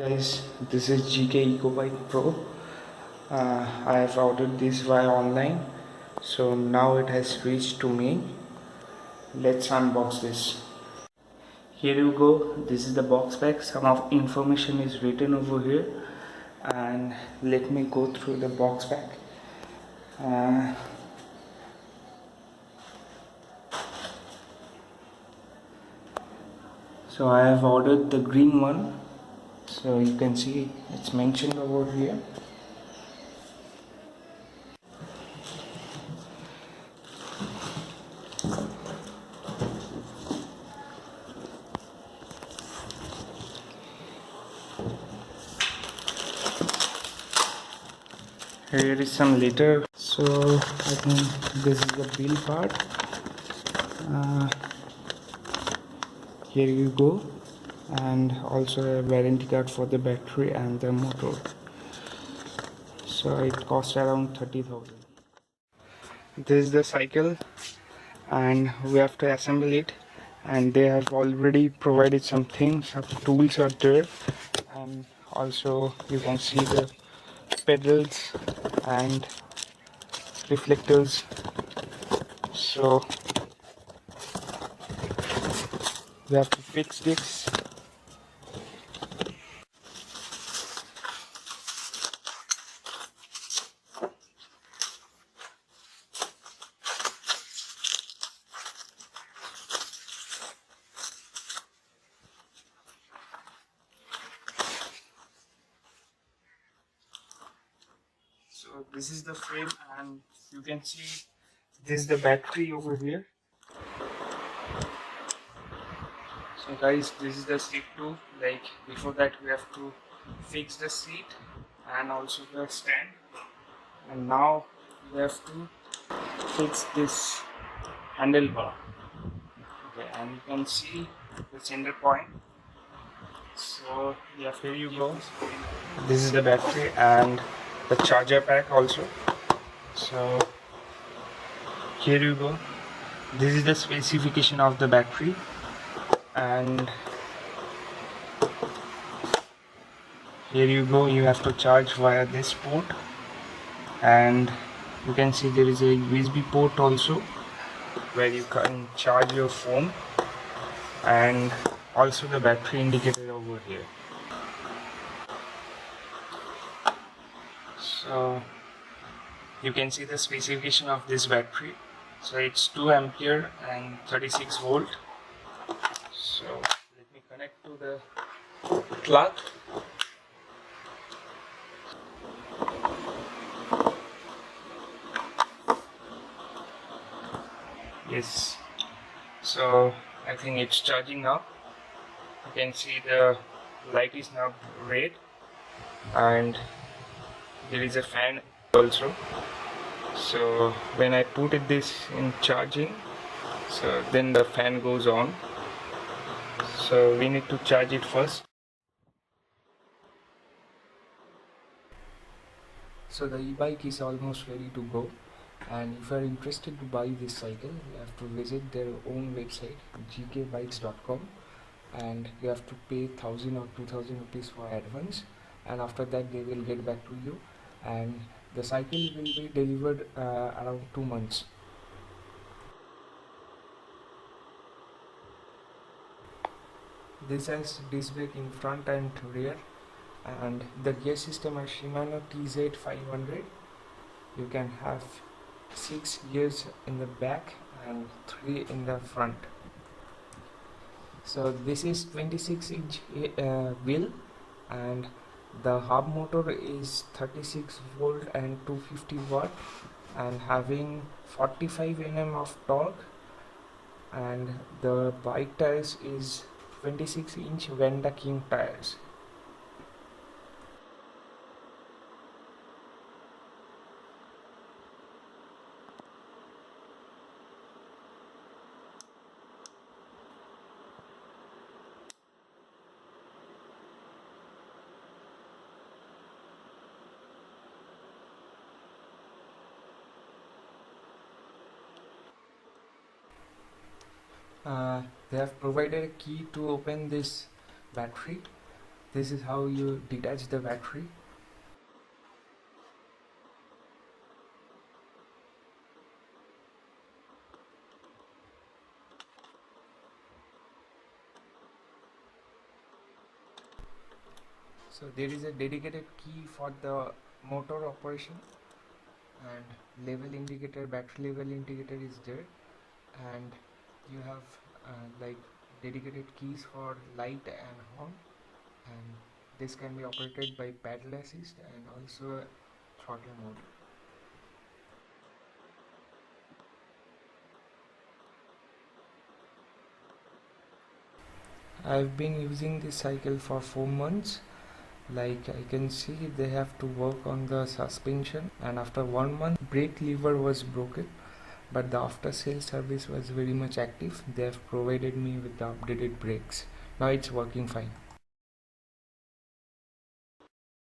Guys, this is Geekay Ecobike Pro. I have ordered this via online, so now it has reached to me. Let's unbox this. Here you go. This is the box pack. Some of information is written over here, and let me go through the box pack. Uh, so I have ordered the green one. So you can see it's mentioned over here. Here is some letter. So I think this is the bill part. Uh, Here you go, and also a warranty card for the battery and the motor. So it cost around 30,000. This is the cycle, and we have to assemble it, and they have already provided some things. Some tools are there, and also you can see the pedals and reflectors. So we have to fix this. So this is the frame, and you can see this is the battery over here. So guys, this is the seat too. Like before that we have to fix the seat and also the stand, and now we have to fix this handlebar. Okay, and you can see the center point. So yeah, here you go. This is the battery and the charger pack also. So here you go. This is the specification of the battery, and here you go. You have to charge via this port, and you can see there is a USB port also where you can charge your phone, and also the battery indicator over here. So you can see the specification of this battery. So it's 2 ampere and 36 volt. So let me connect to the plug. Yes, so I think it's charging now. You can see the light is now red, and there is a fan also. So when I put this in charging, so then the fan goes on. So we need to charge it first. So the e-bike is almost ready to go, and if you are interested to buy this cycle, you have to visit their own website gkbikes.com, and you have to pay 1000 or 2000 rupees for advance, and after that they will get back to you, and the cycle will be delivered around 2 months. This has disc brake in front and rear, and the gear system are SHIMANO TZ500. You can have 6 gears in the back and 3 in the front. So this is 26-inch wheel, and the hub motor is 36 volt and 250 watt, and having 45 Nm of torque, and the bike tires is 26-inch Wanda King tires. They have provided a key to open this battery, This is how you detach the battery. So there is a dedicated key for the motor operation, and level indicator, battery level indicator is there, and you have like dedicated keys for light and horn, and this can be operated by pedal assist and also throttle mode. I've been using this cycle for 4 months. Like I can see they have to work on the suspension, and after 1 month brake lever was broken, but the after sales service was very much active. They have provided me with the updated brakes. Now it's working fine.